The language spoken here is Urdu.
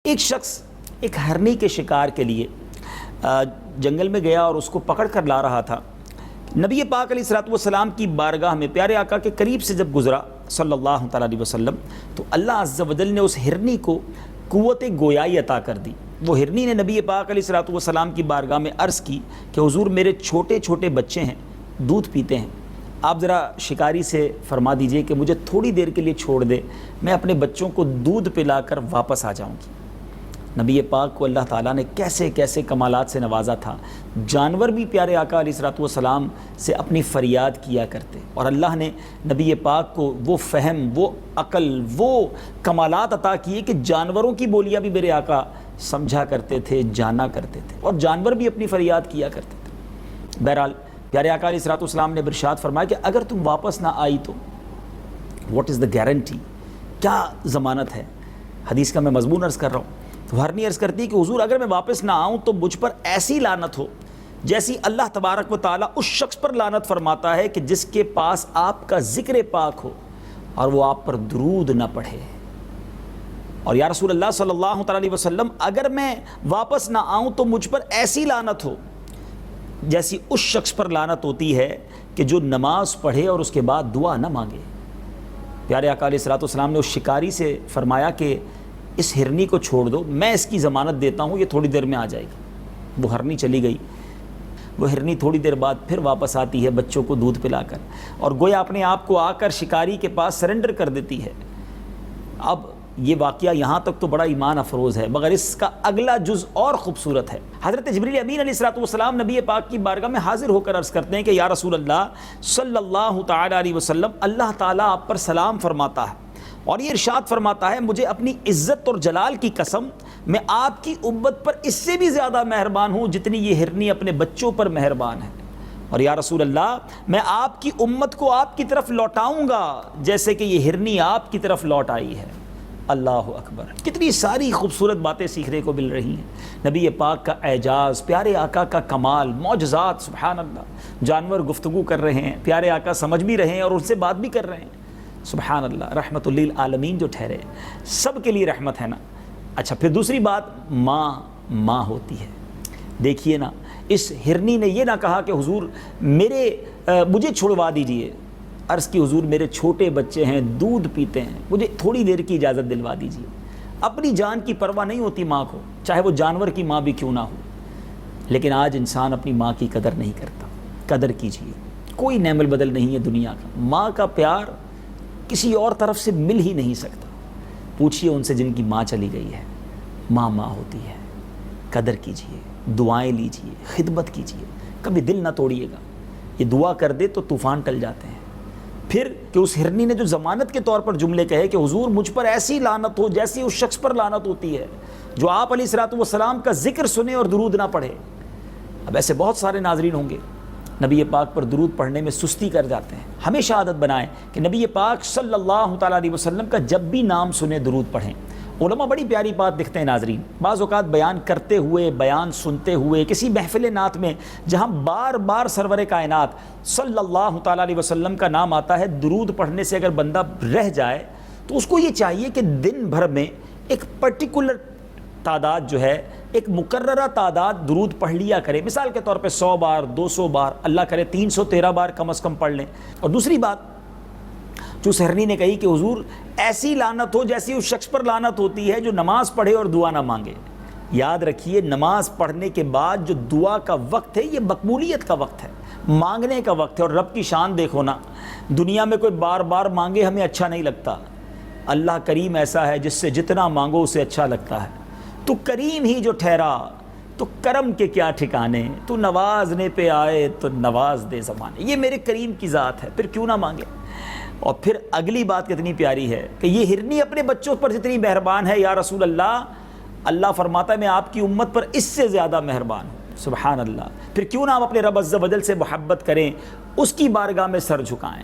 ایک شخص ایک ہرنی کے شکار کے لیے جنگل میں گیا اور اس کو پکڑ کر لا رہا تھا۔ نبی پاک علیہ الصلوۃ والسلام کی بارگاہ میں پیارے آقا کے قریب سے جب گزرا صلی اللہ تعالیٰ علیہ وسلم تو اللہ عز و جل نے اس ہرنی کو قوت گویائی عطا کر دی۔ وہ ہرنی نے نبی پاک علیہ الصلوۃ والسلام کی بارگاہ میں عرض کی کہ حضور میرے چھوٹے چھوٹے بچے ہیں، دودھ پیتے ہیں، آپ ذرا شکاری سے فرما دیجئے کہ مجھے تھوڑی دیر کے لیے چھوڑ دے، میں اپنے بچوں کو دودھ پلا کر واپس آ جاؤں گی۔ نبی پاک کو اللہ تعالیٰ نے کیسے کیسے کمالات سے نوازا تھا۔ جانور بھی پیارے آقا علیہ الصلوۃ والسلام سے اپنی فریاد کیا کرتے، اور اللہ نے نبی پاک کو وہ فہم، وہ عقل، وہ کمالات عطا کیے کہ جانوروں کی بولیاں بھی میرے آقا سمجھا کرتے تھے، جانا کرتے تھے، اور جانور بھی اپنی فریاد کیا کرتے تھے۔ بہرحال پیارے آقا علیہ الصلوۃ والسلام نے ارشاد فرمایا کہ اگر تم واپس نہ آئی تو واٹ از دا گارنٹی، کیا ضمانت ہے؟ حدیث کا میں مضمون عرض کر رہا ہوں۔ تو ہرنی عرض کرتی ہے کہ حضور اگر میں واپس نہ آؤں تو مجھ پر ایسی لعنت ہو جیسی اللہ تبارک و تعالیٰ اس شخص پر لعنت فرماتا ہے کہ جس کے پاس آپ کا ذکر پاک ہو اور وہ آپ پر درود نہ پڑھے۔ اور یا رسول اللہ صلی اللہ تعالیٰ علیہ وسلم اگر میں واپس نہ آؤں تو مجھ پر ایسی لعنت ہو جیسی اس شخص پر لعنت ہوتی ہے کہ جو نماز پڑھے اور اس کے بعد دعا نہ مانگے۔ پیارے آقا علیہ الصلوۃ والسلام نے اس شکاری سے فرمایا کہ اس ہرنی کو چھوڑ دو، میں اس کی ضمانت دیتا ہوں، یہ تھوڑی دیر میں آ جائے گی۔ وہ ہرنی چلی گئی۔ وہ ہرنی تھوڑی دیر بعد پھر واپس آتی ہے بچوں کو دودھ پلا کر، اور گویا اپنے آپ کو آ کر شکاری کے پاس سرنڈر کر دیتی ہے۔ اب یہ واقعہ یہاں تک تو بڑا ایمان افروز ہے، مگر اس کا اگلا جز اور خوبصورت ہے۔ حضرت جبریل امین علیہ الصلوۃ والسلام نبی پاک کی بارگاہ میں حاضر ہو کر عرض کرتے ہیں کہ یا رسول اللہ صلی اللہ تعالیٰ علیہ وسلم، اللہ تعالیٰ آپ پر سلام فرماتا ہے اور یہ ارشاد فرماتا ہے مجھے اپنی عزت اور جلال کی قسم میں آپ کی امت پر اس سے بھی زیادہ مہربان ہوں جتنی یہ ہرنی اپنے بچوں پر مہربان ہے، اور یا رسول اللہ میں آپ کی امت کو آپ کی طرف لوٹاؤں گا جیسے کہ یہ ہرنی آپ کی طرف لوٹ آئی ہے۔ اللہ اکبر، کتنی ساری خوبصورت باتیں سیکھنے کو مل رہی ہیں۔ نبی پاک کا اعجاز، پیارے آقا کا کمال، معجزات، سبحان اللہ۔ جانور گفتگو کر رہے ہیں، پیارے آقا سمجھ بھی رہے ہیں اور ان سے بات بھی کر رہے ہیں، سبحان اللہ۔ رحمت للعالمین جو ٹھہرے، سب کے لیے رحمت ہے نا۔ اچھا، پھر دوسری بات، ماں ہوتی ہے۔ دیکھیے نا، اس ہرنی نے یہ نہ کہا کہ حضور مجھے چھڑوا دیجئے، عرض کی حضور میرے چھوٹے بچے ہیں، دودھ پیتے ہیں، مجھے تھوڑی دیر کی اجازت دلوا دیجئے۔ اپنی جان کی پرواہ نہیں ہوتی ماں کو، چاہے وہ جانور کی ماں بھی کیوں نہ ہو۔ لیکن آج انسان اپنی ماں کی قدر نہیں کرتا۔ قدر کیجئے، کوئی نعم البدل نہیں ہے دنیا کا۔ ماں کا پیار کسی اور طرف سے مل ہی نہیں سکتا۔ پوچھئے ان سے جن کی ماں چلی گئی ہے، ماں ہوتی ہے۔ قدر کیجئے، دعائیں لیجئے، خدمت کیجئے، کبھی دل نہ توڑیے گا۔ یہ دعا کر دے تو طوفان ٹل جاتے ہیں۔ پھر کہ اس ہرنی نے جو ضمانت کے طور پر جملے کہے کہ حضور مجھ پر ایسی لعنت ہو جیسی اس شخص پر لعنت ہوتی ہے جو آپ علیہ الصلوۃ والسلام کا ذکر سنے اور درود نہ پڑھے۔ اب ایسے بہت سارے ناظرین ہوں گے نبی پاک پر درود پڑھنے میں سستی کر جاتے ہیں۔ ہمیشہ عادت بنائیں کہ نبی پاک صلی اللہ تعالیٰ علیہ وسلم کا جب بھی نام سنیں درود پڑھیں۔ علماء بڑی پیاری بات لکھتے ہیں ناظرین، بعض اوقات بیان کرتے ہوئے، بیان سنتے ہوئے، کسی محفل نعت میں جہاں بار بار سرور کائنات صلی اللہ تعالیٰ علیہ وسلم کا نام آتا ہے، درود پڑھنے سے اگر بندہ رہ جائے تو اس کو یہ چاہیے کہ دن بھر میں ایک پرٹیکولر تعداد جو ہے، ایک مقررہ تعداد درود پڑھ لیا کرے۔ مثال کے طور پہ 100 بار، 200 بار، اللہ کرے 313 بار کم از کم پڑھ لیں۔ اور دوسری بات جو ہرنی نے کہی کہ حضور ایسی لعنت ہو جیسی اس شخص پر لعنت ہوتی ہے جو نماز پڑھے اور دعا نہ مانگے۔ یاد رکھیے، نماز پڑھنے کے بعد جو دعا کا وقت ہے یہ مقبولیت کا وقت ہے، مانگنے کا وقت ہے۔ اور رب کی شان دیکھو نا، دنیا میں کوئی بار بار مانگے ہمیں اچھا نہیں لگتا۔ اللہ کریم ایسا ہے جس سے جتنا مانگو اسے اچھا لگتا ہے۔ تو کریم ہی جو ٹھہرا تو کرم کے کیا ٹھکانے، تو نوازنے پہ آئے تو نواز دے زمانے۔ یہ میرے کریم کی ذات ہے، پھر کیوں نہ مانگے۔ اور پھر اگلی بات کتنی پیاری ہے کہ یہ ہرنی اپنے بچوں پر جتنی مہربان ہے، یا رسول اللہ، اللہ فرماتا ہے میں آپ کی امت پر اس سے زیادہ مہربان ہوں۔ سبحان اللہ۔ پھر کیوں نہ ہم اپنے رب عز و جل سے محبت کریں، اس کی بارگاہ میں سر جھکائیں۔